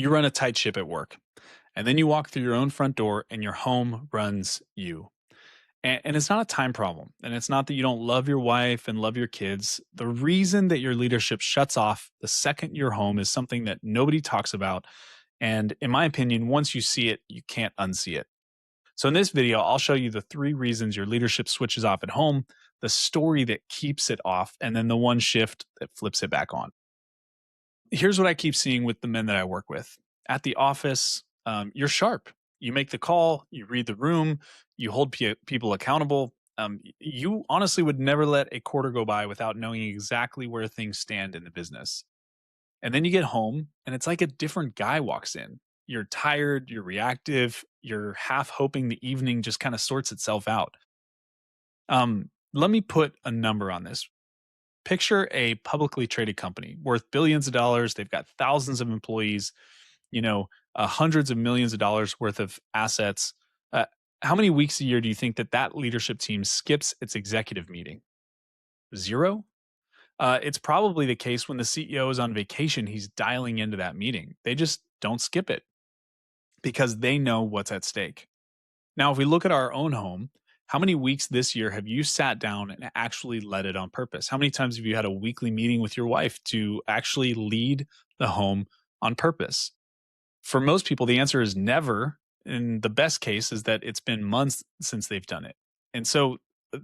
You run a tight ship at work, and then you walk through your own front door and your home runs you. And it's not a time problem. And it's not that you don't love your wife and love your kids. The reason that your leadership shuts off the second you're home is something that nobody talks about. And in my opinion, once you see it, you can't unsee it. So in this video, I'll show you the three reasons your leadership switches off at home, the story that keeps it off, and then the one shift that flips it back on. Here's what I keep seeing with the men that I work with. At the office, you're sharp. You make the call, you read the room, you hold people accountable. You honestly would never let a quarter go by without knowing exactly where things stand in the business. And then you get home, and it's like a different guy walks in. You're tired, you're reactive, you're half hoping the evening just kind of sorts itself out. Let me put a number on this. Picture a publicly traded company worth billions of dollars. They've got thousands of employees, hundreds of millions of dollars worth of assets. Uh, how many weeks a year do you think that that leadership team skips its executive meeting? Zero? It's probably the case when the CEO is on vacation, he's dialing into that meeting. They just don't skip it because they know what's at stake. Now, if we look at our own home, how many weeks this year have you sat down and actually led it on purpose? How many times have you had a weekly meeting with your wife to actually lead the home on purpose? For most people, the answer is never. And the best case is that it's been months since they've done it. And so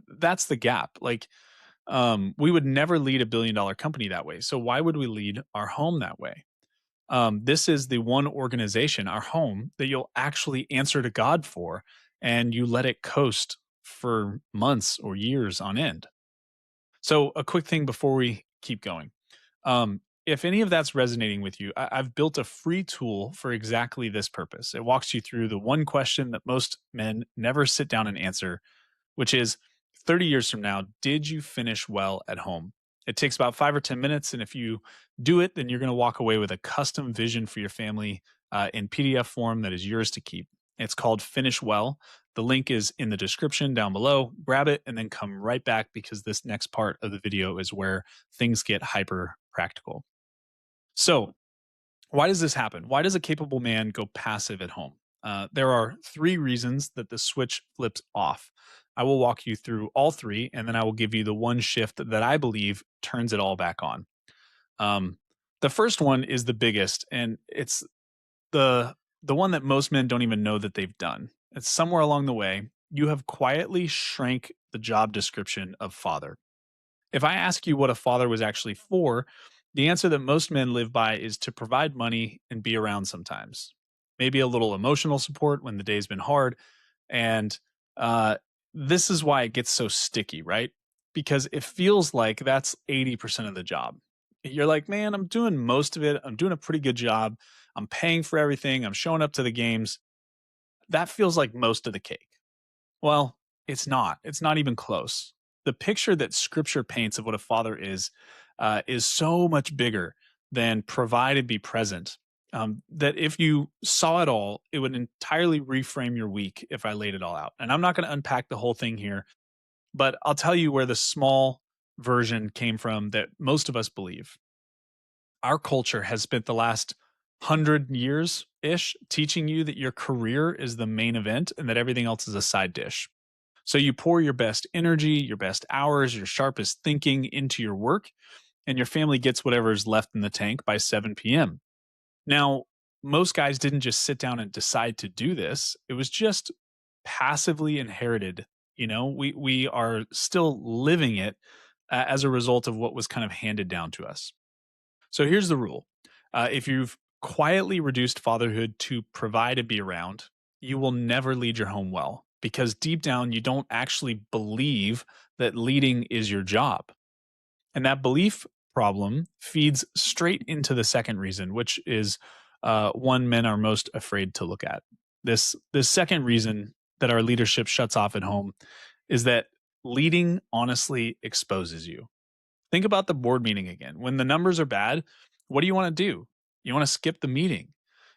that's the gap. We would never lead $1 billion company that way. So why would we lead our home that way? This is the one organization, our home, that you'll actually answer to God for, and you let it coast for months or years on end. So, a quick thing before we keep going. If any of that's resonating with you, I've built a free tool for exactly this purpose. It walks you through the one question that most men never sit down and answer, which is 30 years from now, did you finish well at home? It takes about 5 or 10 minutes. And if you do it, then you're going to walk away with a custom vision for your family in PDF form that is yours to keep. It's called Finish Well. The link is in the description down below. Grab it and then come right back because this next part of the video is where things get hyper practical. So, why does this happen? Why does a capable man go passive at home? There are three reasons that the switch flips off. I will walk you through all three, and then I will give you the one shift that I believe turns it all back on. Um, the first one is the biggest, and it's the the one that most men don't even know that they've done. It's somewhere along the way you have quietly shrank the job description of father. If I ask you what a father was actually for, the answer that most men live by is to provide money and be around sometimes. Maybe a little emotional support when the day's been hard. And uh, this is why it gets so sticky, right? Because it feels like that's 80% of the job. You're like, man, I'm doing most of it. I'm doing a pretty good job. I'm paying for everything. I'm showing up to the games. That feels like most of the cake. Well, it's not. It's not even close. The picture that scripture paints of what a father is so much bigger than provide and be present. That if you saw it all, it would entirely reframe your week if I laid it all out. And I'm not going to unpack the whole thing here, but I'll tell you where the small version came from that most of us believe. Our culture has spent the last 100 years ish teaching you that your career is the main event and that everything else is a side dish. So you pour your best energy, your best hours, your sharpest thinking into your work, and your family gets whatever is left in the tank by 7 p.m. Now, most guys didn't just sit down and decide to do this. It was just passively inherited. We are still living it as a result of what was kind of handed down to us. So here's the rule. If you've quietly reduced fatherhood to provide and be around, you will never lead your home well because deep down, you don't actually believe that leading is your job. And that belief problem feeds straight into the second reason, which is one men are most afraid to look at. This second reason that our leadership shuts off at home is that leading honestly exposes you. Think about the board meeting again. When the numbers are bad, what do you want to do? You want to skip the meeting.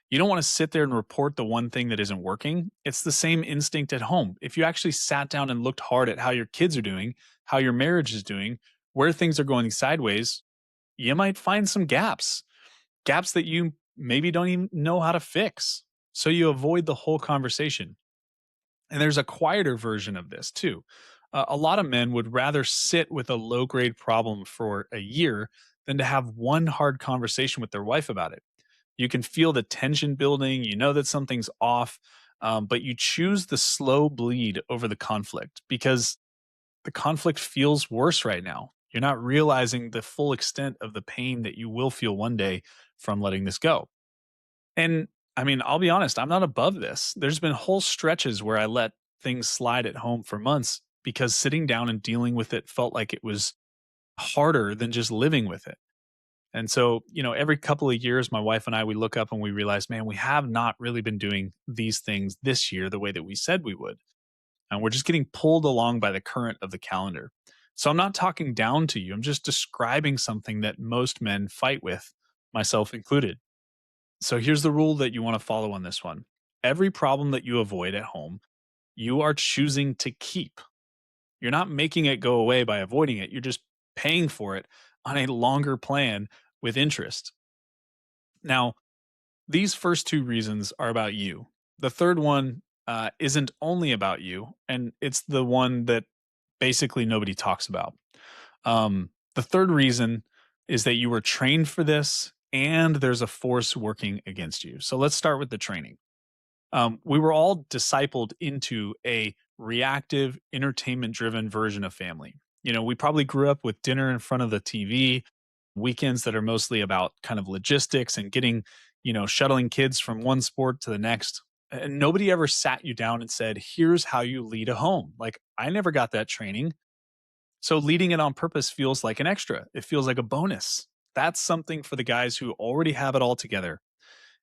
You don't want to sit there and report the one thing that isn't working. It's the same instinct at home. If you actually sat down and looked hard at how your kids are doing, how your marriage is doing, where things are going sideways, you might find some gaps that you maybe don't even know how to fix. So you avoid the whole conversation. And there's a quieter version of this too. A lot of men would rather sit with a low grade problem for a year than to have one hard conversation with their wife about it. You can feel the tension building. You know that something's off, but you choose the slow bleed over the conflict because the conflict feels worse right now. You're not realizing the full extent of the pain that you will feel one day from letting this go. And I mean, I'll be honest, I'm not above this. There's been whole stretches where I let things slide at home for months because sitting down and dealing with it felt like it was harder than just living with it. And so, every couple of years, my wife and I, we look up and we realize, man, we have not really been doing these things this year the way that we said we would. And we're just getting pulled along by the current of the calendar. So I'm not talking down to you. I'm just describing something that most men fight with, myself included. So here's the rule that you want to follow on this one. Every problem that you avoid at home, you are choosing to keep. You're not making it go away by avoiding it. You're just paying for it on a longer plan with interest. Now, these first two reasons are about you. The third one isn't only about you, and it's the one that basically nobody talks about. The third reason is that you were trained for this and there's a force working against you. So let's start with the training. We were all discipled into a reactive, entertainment driven version of family. We probably grew up with dinner in front of the TV, weekends that are mostly about kind of logistics and getting, shuttling kids from one sport to the next. And nobody ever sat you down and said, here's how you lead a home. Like, I never got that training. So leading it on purpose feels like an extra, it feels like a bonus. That's something for the guys who already have it all together.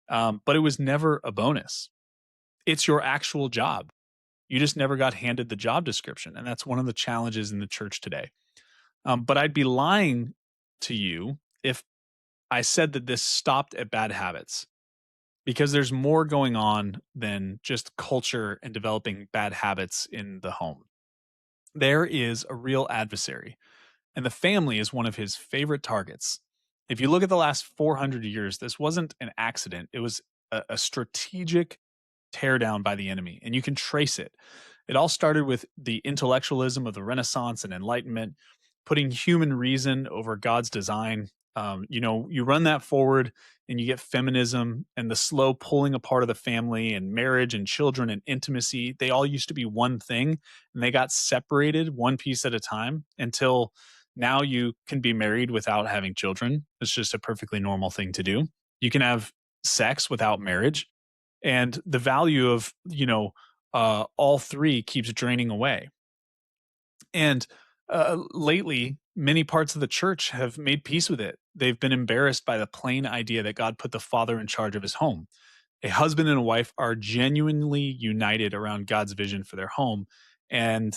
But it was never a bonus. It's your actual job. You just never got handed the job description. And that's one of the challenges in the church today. But I'd be lying to you if I said that this stopped at bad habits because there's more going on than just culture and developing bad habits in the home. There is a real adversary, and the family is one of his favorite targets. If you look at the last 400 years, this wasn't an accident, it was a strategic tear down by the enemy, and you can trace it. It all started with the intellectualism of the Renaissance and Enlightenment, putting human reason over God's design. You run that forward and you get feminism and the slow pulling apart of the family and marriage and children and intimacy. They all used to be one thing and they got separated one piece at a time until now you can be married without having children. It's just a perfectly normal thing to do. You can have sex without marriage, and the value of all three keeps draining away. And lately, many parts of the church have made peace with it. They've been embarrassed by the plain idea that God put the father in charge of his home. A husband and a wife are genuinely united around God's vision for their home. And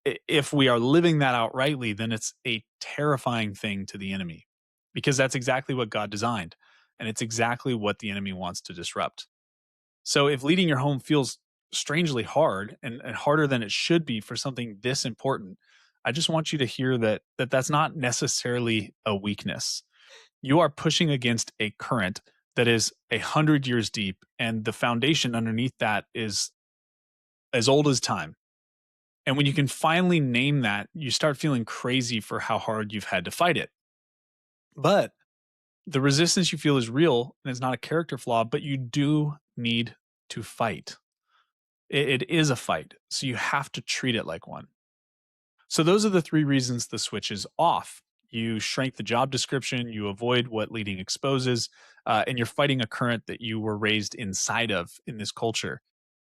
if we are living that out rightly, then it's a terrifying thing to the enemy because that's exactly what God designed. And it's exactly what the enemy wants to disrupt. So if leading your home feels strangely hard and harder than it should be for something this important, I just want you to hear that that's not necessarily a weakness. You are pushing against a current that is 100 years deep, and the foundation underneath that is as old as time. And when you can finally name that, you start feeling crazy for how hard you've had to fight it. But the resistance you feel is real and it's not a character flaw, but you do need to fight. It is a fight. So you have to treat it like one. So those are the three reasons the switch is off. You shrink the job description, you avoid what leading exposes, and you're fighting a current that you were raised inside of in this culture.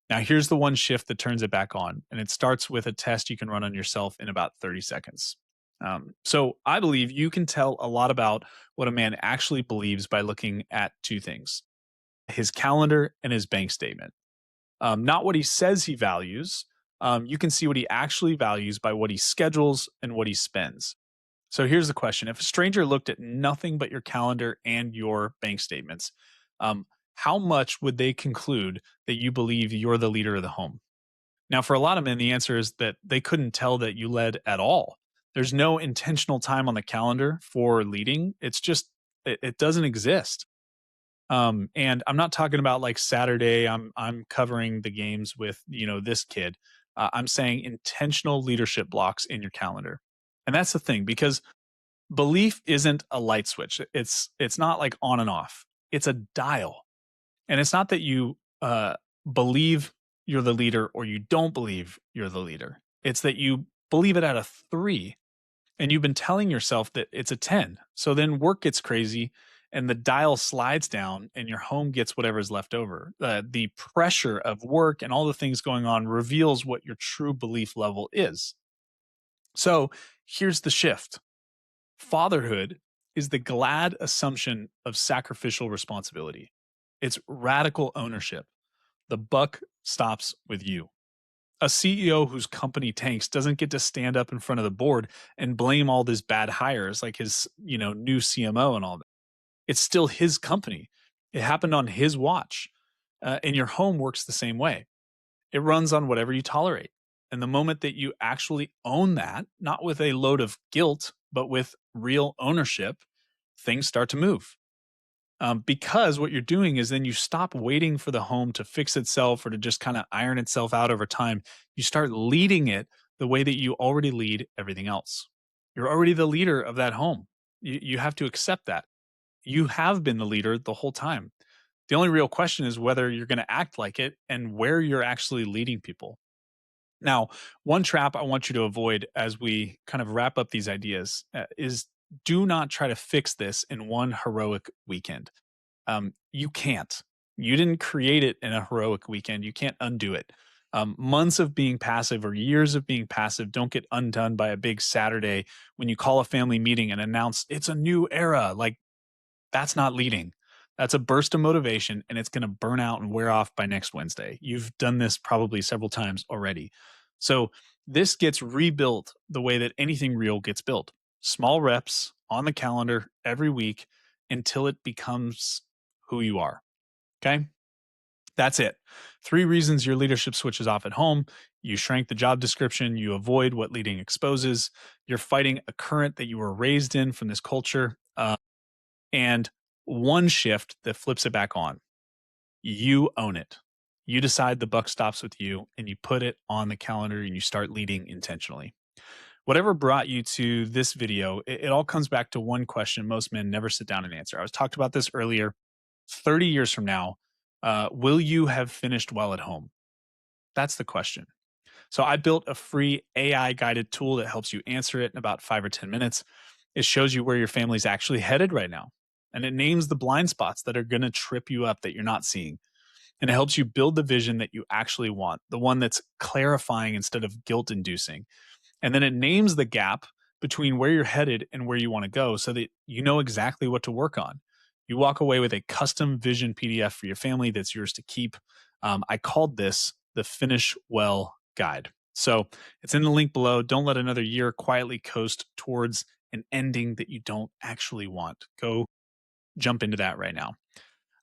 Now, here's the one shift that turns it back on, and it starts with a test you can run on yourself in about 30 seconds. So I believe you can tell a lot about what a man actually believes by looking at two things: his calendar and his bank statement. Not what he says he values. You can see what he actually values by what he schedules and what he spends. So here's the question: if a stranger looked at nothing but your calendar and your bank statements, how much would they conclude that you believe you're the leader of the home? Now, for a lot of men, the answer is that they couldn't tell that you led at all. There's no intentional time on the calendar for leading. It's just, it doesn't exist. And I'm not talking about like Saturday, I'm covering the games with, this kid. I'm saying intentional leadership blocks in your calendar. And that's the thing because belief isn't a light switch. It's not like on and off. It's a dial. And it's not that you believe you're the leader or you don't believe you're the leader. It's that you believe it at a 3 and you've been telling yourself that it's a 10. So then work gets crazy and the dial slides down and your home gets whatever's left over. The pressure of work and all the things going on reveals what your true belief level is. So here's the shift: fatherhood is the glad assumption of sacrificial responsibility, it's radical ownership. The buck stops with you. A CEO whose company tanks doesn't get to stand up in front of the board and blame all these bad hires like his, new CMO and all that. It's still his company. It happened on his watch. And your home works the same way. It runs on whatever you tolerate. And the moment that you actually own that, not with a load of guilt, but with real ownership, things start to move. Because what you're doing is then you stop waiting for the home to fix itself or to just kind of iron itself out over time. You start leading it the way that you already lead everything else. You're already the leader of that home. You have to accept that. You have been the leader the whole time. The only real question is whether you're going to act like it and where you're actually leading people. Now, one trap I want you to avoid as we kind of wrap up these ideas is do not try to fix this in one heroic weekend. You can't. You didn't create it in a heroic weekend. You can't undo it. Months of being passive or years of being passive don't get undone by a big Saturday when you call a family meeting and announce it's a new era. Like, that's not leading. That's a burst of motivation and it's going to burn out and wear off by next Wednesday. You've done this probably several times already. So, this gets rebuilt the way that anything real gets built: small reps on the calendar every week until it becomes who you are. Okay. That's it. 3 reasons your leadership switches off at home: you shrank the job description, you avoid what leading exposes, you're fighting a current that you were raised in from this culture, and one shift that flips it back on. You own it. You decide the buck stops with you and you put it on the calendar and you start leading intentionally. Whatever brought you to this video, it all comes back to one question most men never sit down and answer. I was talked about this earlier. 30 years from now, will you have finished well at home? That's the question. So I built a free AI guided tool that helps you answer it in about 5 or 10 minutes. It shows you where your family's actually headed right now. And it names the blind spots that are going to trip you up that you're not seeing. And it helps you build the vision that you actually want, the one that's clarifying instead of guilt inducing. And then it names the gap between where you're headed and where you want to go so that you know exactly what to work on. You walk away with a custom vision PDF for your family that's yours to keep. I called this the Finish Well Guide. So it's in the link below. Don't let another year quietly coast towards an ending that you don't actually want. Go jump into that right now.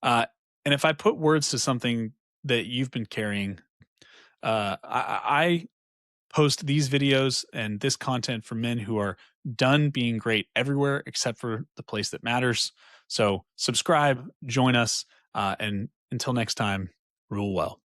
And if I put words to something that you've been carrying, I post these videos and this content for men who are done being great everywhere except for the place that matters. So subscribe, join us, and until next time, rule well.